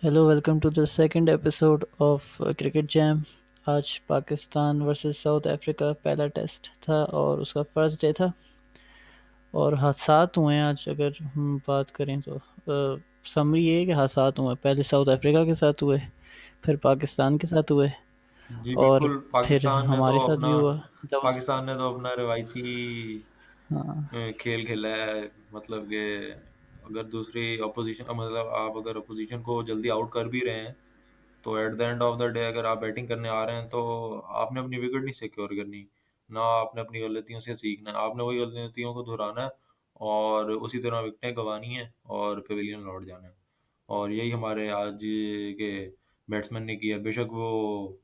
Hello welcome to the second episode of cricket jam. आज Pakistan versus South Africa पहला test था और उसका फर्स्ट डे था और हादसात हुए हैं। आज अगर हम बात करें तो समरी ये है कि हादसात हुए, पहले साउथ अफ्रीका के साथ हुए, फिर पाकिस्तान के साथ हुए जी और बिल्कुल। फिर हमारे साथ भी हुआ। दाऊद। पाकिस्तान ने तो अपना रिवायती हाँ। खेल खेला है। मतलब कि अगर दूसरी अपोजिशन मतलब आप अगर अपोजिशन को जल्दी आउट कर भी रहे हैं तो at the end of the day अगर आप बैटिंग करने आ रहे हैं तो आपने अपनी विकेट नहीं सिक्योर करनी। ना आपने अपनी गलतियों से सीखना है, आपने वही गलतियों को दोहराना है और उसी तरह विकेटें गंवानी है और पवेलियन लौट जाना है। और यही हमारे आज के बैट्समैन ने किया, बेशक वो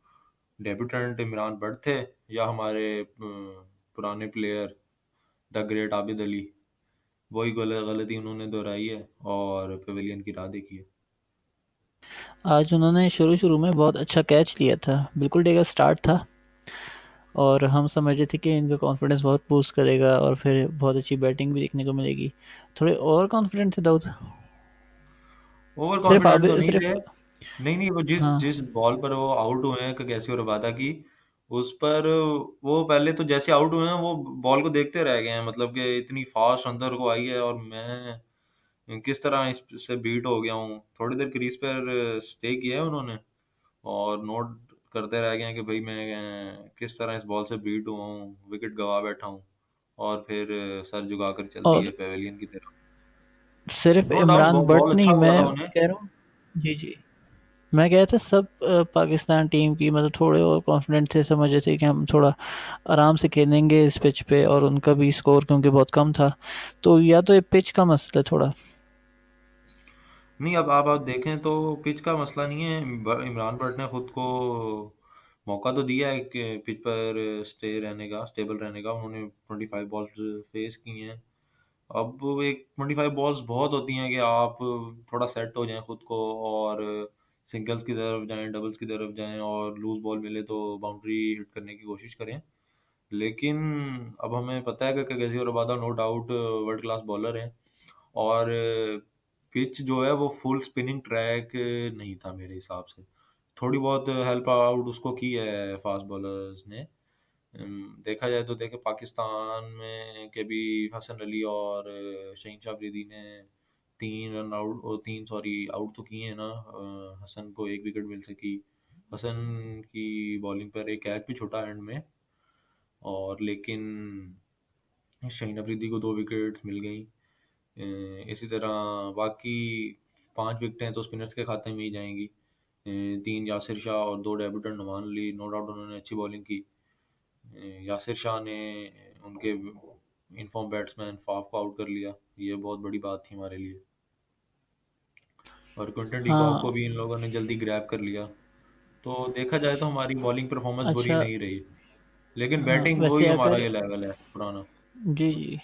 डेब्यूटेंट इमरान बट थे या हमारे पुराने player the great Abid Ali. वही गलती उन्होंने दोहराई है और पवेलियन की राह देखी है। आज उन्होंने शुरू शुरू में बहुत अच्छा कैच लिया था, बिल्कुल डे का स्टार्ट था और हम समझ रहे थे कि इनका कॉन्फिडेंस बहुत बूस्ट करेगा और फिर बहुत अच्छी बैटिंग भी देखने को मिलेगी। थोड़े और कॉन्फिडेंट थे दाऊद। ओवर सिर्फ आप कॉन्फिडेंट तो नहीं थे। सिर्फ नहीं नहीं, वो जिस हाँ। जिस बॉल पर वो आउट हुए हैं कैसी और रबादा की, उस पर वो पहले तो जैसे आउट हुए हैं वो बॉल को देखते रह गए हैं। मतलब कि इतनी फास्ट अंदर को आई है और मैं किस तरह इससे बीट हो गया हूँ। थोड़ी देर क्रीज पर स्टे किया है उन्होंने और नोट करते रह गए हैं कि भाई मैं किस तरह इस बॉल से बीट हुआ हूँ, विकेट गवा बैठा हूँ। और फिर सर झुकाकर चल दिए और पेवेलियन की तरफ। सिर्फ no doubt Imran Butt ball अच्छा नहीं, हुआ था मैं उन्हें। कह रहा हूँ। जी जी। मैं कह रहा था सब पाकिस्तान टीम की मतलब थोड़े और कॉन्फिडेंट थे, समझ रहे थे कि हम थोड़ा आराम से खेलेंगे इस पिच पे और उनका भी स्कोर क्योंकि बहुत कम था, तो या तो ये पिच का मसला है थोड़ा। नहीं, अब आप देखें तो पिच का मसला नहीं है। इमरान भट्ट ने खुद को मौका तो दिया है कि पिच पर स्टेबल रहने का। उन्होंने 25 बॉल्स फेस की हैं। अब वो एक 25 बॉल्स बहुत होती हैं कि आप थोड़ा सेट हो जाएं खुद को और सिंगल्स की तरफ जाएं, डबल्स की तरफ जाएं और लूज बॉल मिले तो बाउंड्री हिट करने की कोशिश करें। लेकिन अब हमें पता है कि गजी और Rabada no doubt world class bowler हैं। और पिच जो है वो फुल स्पिनिंग ट्रैक नहीं था मेरे हिसाब से। थोड़ी बहुत हेल्प आउट उसको की है फास्ट बॉलर्स ने। देखा जाए तो देखे पाकिस्तान में के भी हसन अली और शहीन शाह अफरीदी ने 3 आउट तो किए हैं ना। हसन को एक विकेट मिल सकी। हसन की बॉलिंग पर एक कैच भी छूटा एंड में। और लेकिन शाहीन अफरीदी को 2 विकेट्स मिल गई। इसी तरह बाकी 5 विकेटें तो स्पिनर्स के खाते में ही जाएंगी। 3 यासिर शाह और 2 debutant Nauman Ali, no doubt उन्होंने अच्छी बॉलिंग की। यासिर शाह ने उनके इनफॉर्म बैट्समैन फाफ को आउट कर लिया। ये बहुत बड़ी बात थी हमारे लिए। और क्विंटन डीकॉक को हाँ। भी इन लोगों ने जल्दी ग्रैब कर लिया। तो देखा जाए तो हमारी बॉलिंग परफॉर्मेंस बुरी अच्छा। नहीं रही। लेकिन हाँ बैटिंग वही वैसे हमारा अगर ये लेवल है पुराना। जी जी,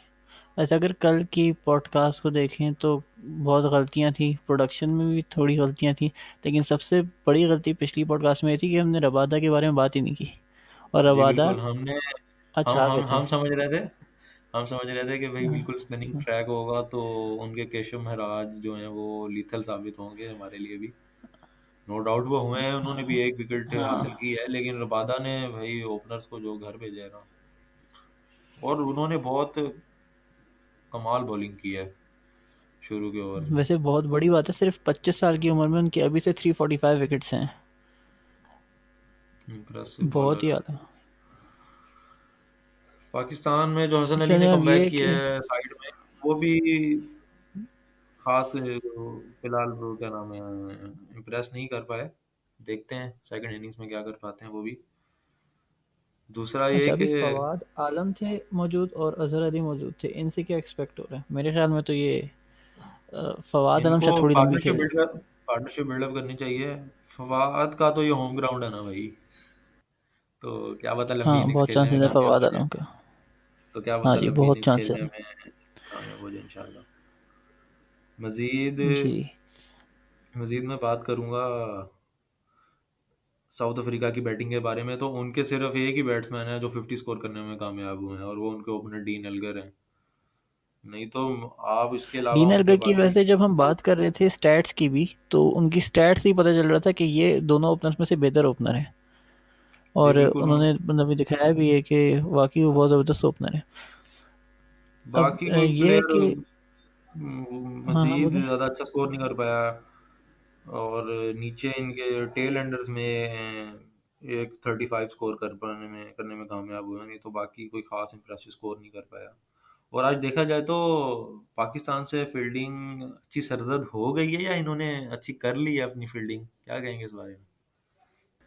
वैसे अगर कल की पॉडकास्ट को देखें तो बहुत गलतियां थी, प्रोडक्शन में भी थोड़ी गलतियां थी, लेकिन सबसे बड़ी गलती पिछली पॉडकास्ट में ये थी कि हमने रबादा के बारे में बात ही नहीं की और जी रबादा बिल्कुल। हमने आज आ गए थे। हम समझ रहे थे कि भाई बिल्कुल स्पिनिंग ट्रैक होगा तो उनके केशव महाराज जो हैं वो लीथल साबित होंगे हमारे लिए भी। नो डाउट वो हुए हैं, उन्होंने भी एक विकेट हासिल हाँ। की है। लेकिन रबादा ने भाई ओपनर्स को जो घर भेजा है ना, और उन्होंने बहुत कमाल बॉलिंग की है शुरू के ओवर में। वैसे बहुत बड़ी बात है, सिर्फ 25 साल की उम्र में उनके अभी से 345 विकेट्स हैं। इम्प्रेसिव बहुत ही बॉलर है। ज़्यादा। पाकिस्तान में जो हसन अली ने चले अब ये कमबैक है किया कि है साइड में, वो भी खास फिलहाल वो क्या नाम है, इम्प्रेस नहीं कर पाए। देखते हैं सेकंड इनिंग्स में क्या कर पाते हैं वो भी। दूसरा ये अच्छा, अभी कि फवाद आलम थे मौजूद और अजहर अली मौजूद थे, इनसे क्या एक्सपेक्ट हो रहा है? मेरे ख्याल में तो ये फवाद आलम इनको शायद थोड़ी लंबी खेले। पार्टनरशिप बिल्डअप करनी चाहिए। फवाद का तो ये होम ग्राउंड है ना भाई। तो क्या पता लंबी हाँ इनिंग्स बहुत खेलने में चांसेस है कामयाब फवाद हो जाए। आलम का। तो क्या हाँ पता जी, लंबी बहुत इनिंग्स चांसेस खेलने है। में कामयाब हो जाए इंशाल्लाह। मजीद जी। मजीद मैं बात करूंगा साउथ अफ्रीका की बैटिंग के बारे में। तो उनके सिर्फ एक ही बैट्समैन है जो 50 स्कोर करने में कामयाब हुए हैं और वो उनके ओपनर डीन एल्गर हैं। नहीं तो आप इसके अलावा डीन उनके एल्गर की पास एक वैसे जब हम बात कर रहे थे स्टैट्स की भी, तो उनकी स्टैट्स ही पता चल रहा था कि ये दोनों ओपनर्स में से बेहतर ओपनर है। जी और बिल्कुल उन्होंने मतलब ये दिखाया भी है कि वाकई वो बहुत ज़बरदस्त ओपनर है। अब बाकी कोई ये है प्लेयर कि हाँ हाँ मजीद बोले। ज़्यादा अच्छा स्कोर नहीं कर पाया। और नीचे इनके टेल एंडर्स में एक 35 स्कोर करने में कामयाब हुए, नहीं तो बाकी कोई खास इंप्रेसिव स्कोर नहीं कर पाया। और आज देखा जाए तो पाकिस्तान से फील्डिंग अच्छी सरजद हो गई है, या इन्होंने अच्छी कर ली है अपनी फील्डिंग, क्या कहेंगे इस बारे में?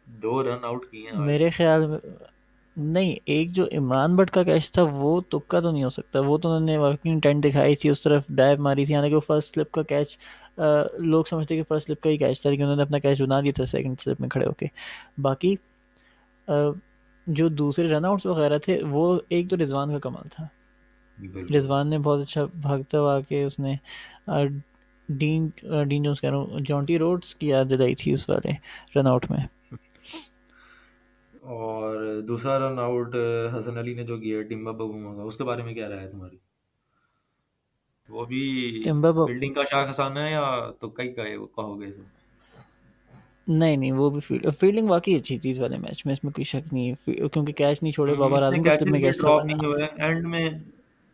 2 रन आउट किए हैं आज। मेरे ख्याल में नहीं, एक जो इमरान भट्ट का कैच था वो तुक्का तो नहीं हो सकता, वो तो उन्होंने वर्किंग इंटेंट दिखाई थी, उस तरफ डाइव मारी थी, हालांकि वो फर्स्ट स्लिप का कैच लोग समझते कि फर्स्ट स्लिप का ही कैच था, लेकिन उन्होंने अपना कैच बना दिया था सेकंड स्लिप में खड़े होके। बाकी अ, जो दूसरे रन आउट्स वगैरह थे वो एक तो रिजवान का कमाल था। बिल्कुल। रिजवान ने बहुत अच्छा भागते हुए आके उसने अ, डीन जोन्स कह रहा हूँ, जॉन्टी रोड्स की याद दिलाई थी उस वाले रन आउट में। और दूसरा रन आउट हसन अली ने जो किया टिम्बा बबूमा का, उसके बारे में क्या राय है तुम्हारी? वो भी टिम्बर फील्डिंग का शाख हसाना है, या तुक्का ही कहोगे इसे? नहीं नहीं, वो भी फील्डिंग वाकई अच्छी थी इस वाले मैच में, इसमें कोई शक नहीं है, क्योंकि कैच नहीं छोड़े, बाबर इतने आजम के स्लिप कैचेस में भी कैच था ड्रॉप वरना। नहीं हुए एंड में,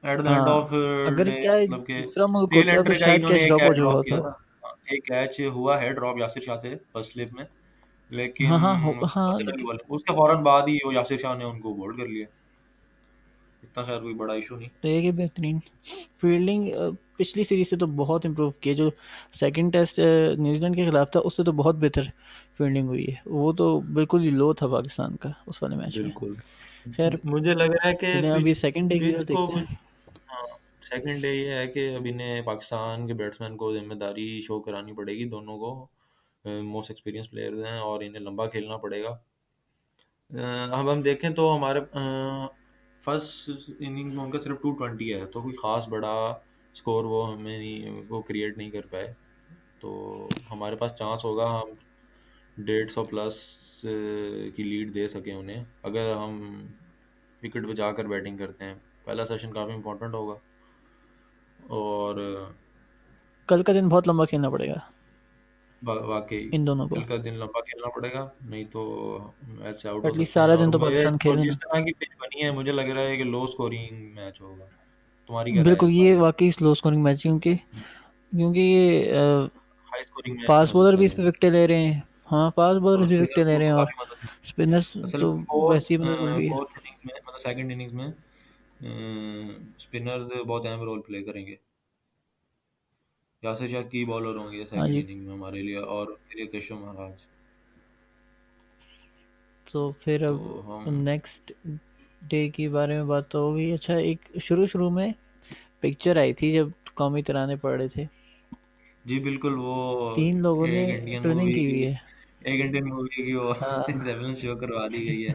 एट द एंड ऑफ हाँ, अगर डे, क्या मतलब के दूसरा मुल्क टेल होता तो एंडर का ही शायद इन्होंने कैच एक ड्रॉप कैच हो चुका ड्रॉप किया होता। था। हाँ, एक कैच हुआ है ड्रॉप यासिर शाह से फर्स्ट स्लिप में, लेकिन हाँ हाँ हाँ, हसन अली लेकिन वाले उसके फौरन बाद ही वो यासिर शाह ने उनको बोल्ड कर लिया। इतना शायद कोई बड़ा इशू नहीं। तो एक ही बेहतरीन फील्डिंग पिछली सीरीज से तो बहुत इम्प्रूव की है। जो सेकंड टेस्ट न्यूजीलैंड के खिलाफ था उससे तो बहुत बेहतर फील्डिंग हुई है, वो तो बिल्कुल ही लो था पाकिस्तान का उस वाले मैच में। बिल्कुल। खैर, मुझे लग रहा है कि चलिए पिच अभी सेकंड डे की पिच तरफ को देखते मुझ हैं। हाँ, सेकंड डे ये है कि अब इन्हें पाकिस्तान के बैट्समैन को जिम्मेदारी शो करानी पड़ेगी दोनों को। मोस्ट एक्सपीरियंस प्लेयर्स हैं और इन्हें लंबा खेलना पड़ेगा। अब हम देखें तो हमारे फर्स्ट इनिंग में उनका सिर्फ 220 है, तो कोई ख़ास बड़ा स्कोर वो हमें नहीं, वो क्रिएट नहीं कर पाए। तो हमारे पास चांस होगा हम 150 प्लस की लीड दे सकें उन्हें, अगर हम विकेट पे जाकर बैटिंग करते हैं। पहला सेशन काफ़ी इंपॉर्टेंट होगा। और कल का दिन बहुत लंबा खेलना पड़ेगा वाकई इन दोनों को। कल का दिन लंबा खेलना पड़ेगा, नहीं तो मैच से आउट हो एटलीस्ट सकते हैं। सारा और दिन तो मुझे पाकिस्तान खेले जिस ना। तरह की पिच बनी है, मुझे लग रहा है कि लो स्कोरिंग मैच होगा। तुम्हारी क्या राय है बिल्कुल, इस ये बारे में? वाकई स्लो स्कोरिंग मैच, क्योंकि क्योंकि ये हाई स्कोरिंग मैच नहीं फास्ट हो बॉलर सकता भी इस ये। पे विकेटें ले रहे हैं। हाँ, फास्ट बॉलर और भी विकेटें स्पिनर्स ले को रहे तो हैं, और काफ़ी मदद मिलेगी। स्पिनर्स असल तो में फोर्थ वैसे ही मदद मिल रही है। फोर्थ इनिंग्स में, मतलब सेकंड इनिंग्स में स्पिनर्स बहुत अहम रोल प्ले करेंगे। यासिर शाह की बॉलर होंगे हाँ सेकंड जी। इनिंग में हमारे लिए, और उनके लिए केशव महाराज। तो फिर तो अब हम नेक्स्ट डे के बारे में बात तो होगी। अच्छा, एक शुरू शुरू में पिक्चर आई थी जब कौमी तराने पड़ रहे थे, जी बिल्कुल, वो 3 लोगों ने एक इंडियन ट्विनिंग मूवी की हुई की है। एक इंडियन मूवी की वो हाँ। रेफरेंस शो करवा दी गई है।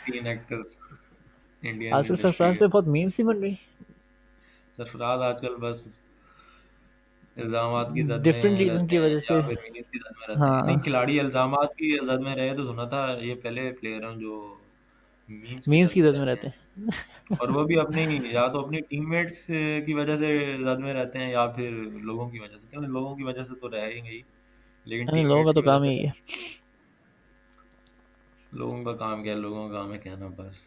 3 एक्टर्स इंडियन आजकल इंडस्ट्री सरफराज के। पे बहुत मीम्स ही बन रही, सरफराज आजकल बस इल्ज़ामात की जद डिफरेंट में रीज़न रहते की हैं, वजह या से। फिर मीम्स की जद में रहते हैं। नहीं, हाँ, खिलाड़ी इल्ज़ामात की जद में रहे तो सुना था, ये पहले प्लेयर हैं जो मीम्स की मीम्स जद की में जद में रहते रहते हैं। हैं। और वो भी अपनी, या तो अपनी टीममेट्स की वजह से जद में रहते हैं, या फिर लोगों की वजह से। क्यों, लोगों की वजह से तो रहेंगे ही, लेकिन यानी लोगों का टीममेट्स तो की वजह काम से यही है। लोगों का काम क्या है, लोगों का काम है कहना बस।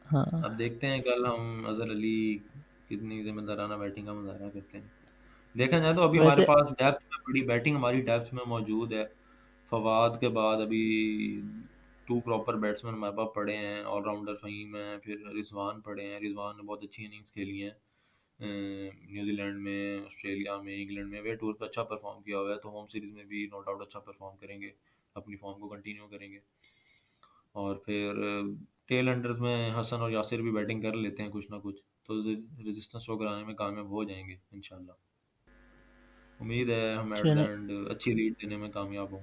हाँ, अब देखते हैं कल हम अजहर अली कितनी जिम्मेदाराना बैटिंग का मुजाहरा करते हैं। देखा जाए तो अभी हमारे वैसे पास डेप्थ में बड़ी बैटिंग हमारी डेप्थ में मौजूद है। फवाद के बाद अभी 2 प्रॉपर बैट्समैन हमारे पास पड़े हैं, ऑलराउंडर फ़हीम है, फिर रिजवान पड़े हैं। रिजवान ने बहुत अच्छी इनिंग्स खेली हैं न्यूजीलैंड में, ऑस्ट्रेलिया में, इंग्लैंड में, वे टूर पर अच्छा परफॉर्म किया हुआ है, तो होम सीरीज़ में भी नो डाउट अच्छा परफॉर्म करेंगे, अपनी फॉर्म को कंटिन्यू करेंगे। और फिर टेल एंडर्स में हसन और यासिर भी बैटिंग कर लेते हैं कुछ ना कुछ, तो रेजिस्टेंस शो कराने में कामयाब हो जाएंगे इंशाल्लाह। उम्मीद है हम एट द चले, एंड अच्छी लीड देने में कामयाब हों।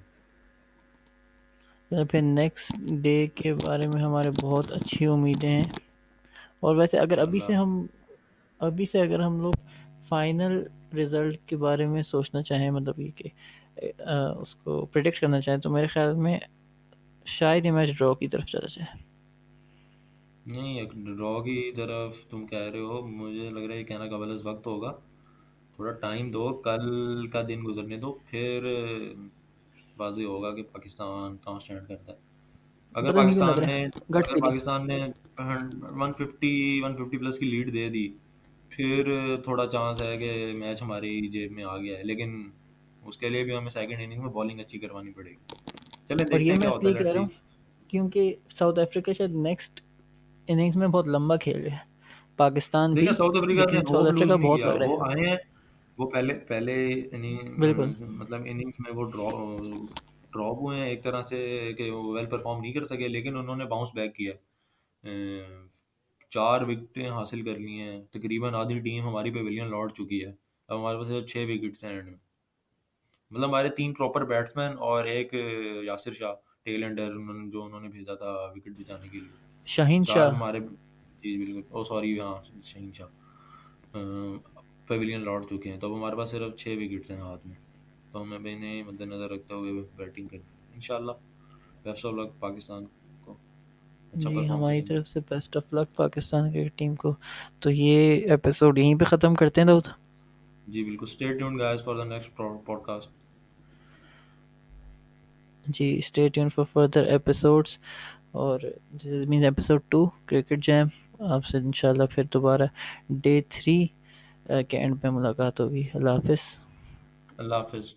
चले फिर नेक्स्ट डे के बारे में हमारे बहुत अच्छी उम्मीदें हैं। और वैसे अगर इंशाल्लाह। अभी से अगर हम लोग फाइनल रिजल्ट के बारे में सोचना चाहें, मतलब ये कि उसको प्रिडिक्ट करना चाहें, तो मेरे ख्याल में शायद ये मैच ड्रॉ की तरफ चला जाए। नहीं, एक ड्रॉ की तरफ तुम कह रहे हो, मुझे लग रहा है ये कहना कबल वक्त होगा। थोड़ा टाइम दो, कल का दिन गुजरने दो, फिर वाज़ेह होगा कि पाकिस्तान कहाँ स्टैंड करता है। अगर पता नहीं क्यों लग पाकिस्तान रहा ने है, गट अगर फीलिंग। पाकिस्तान ने 150 प्लस की लीड दे दी, फिर थोड़ा चांस है कि मैच हमारी जेब में आ गया है, लेकिन उसके लिए भी हमें सेकंड इनिंग में बॉलिंग अच्छी करवानी पड़ेगी। चलें और देखते ये हैं मैं क्या होता इसलिए है, कह लेट्स रहा सी। हूँ क्योंकि साउथ अफ्रीका शायद नेक्स्ट इनिंग्स में बहुत लंबा खेल रहा है, पाकिस्तान देखिए भी, साउथ अफ्रीका ने लेकिन साउथ होप लूज अफ्रीका नहीं बहुत किया, लग वो रहा है। आए हैं। वो पहले पहले इनिंग बिल्कुल। मतलब इनिंग्स में वो ड्रॉप हुए हैं एक तरह से, कि वो वेल परफॉर्म नहीं कर सके, लेकिन उन्होंने बाउंस बैक किया। 4 विकेटें हासिल कर ली हैं, तकरीबन आधी टीम हमारी पेविलियन लौट चुकी है। अब हमारे पास सिर्फ 6 विकेट्स हैं एंड में। मतलब हमारे 3 प्रॉपर बैट्समैन और एक यासिर शाह टेल एंडर, जो उन्होंने भेजा था विकेट बचाने के लिए। शाहीन चार शाह। हमारे, जी बिल्कुल, ओ सॉरी, हाँ, शहीन शाह पेविलियन लौट चुके हैं, तो अब हमारे पास सिर्फ 6 विकेट्स हैं हाथ में। तो हमें भी इन्हें मद्देनजर रखते हुए बैटिंग करनी है इंशाल्लाह। बेस्ट ऑफ लक पाकिस्तान को, अच्छा जी, परफॉर्म हमारी करेंगे। तरफ से best of luck Pakistan cricket team को। तो ये एपिसोड यहीं पे ख़त्म करते हैं दाऊद। जी बिल्कुल, stay tuned guys for the next podcast. जी, stay tune for further episodes. और this means episode 2 cricket jam. आपसे इंशाल्लाह फिर दोबारा डे 3 के एंड पे मुलाकात होगी। अल्लाह हाफिज़। अल्लाह हाफिज़।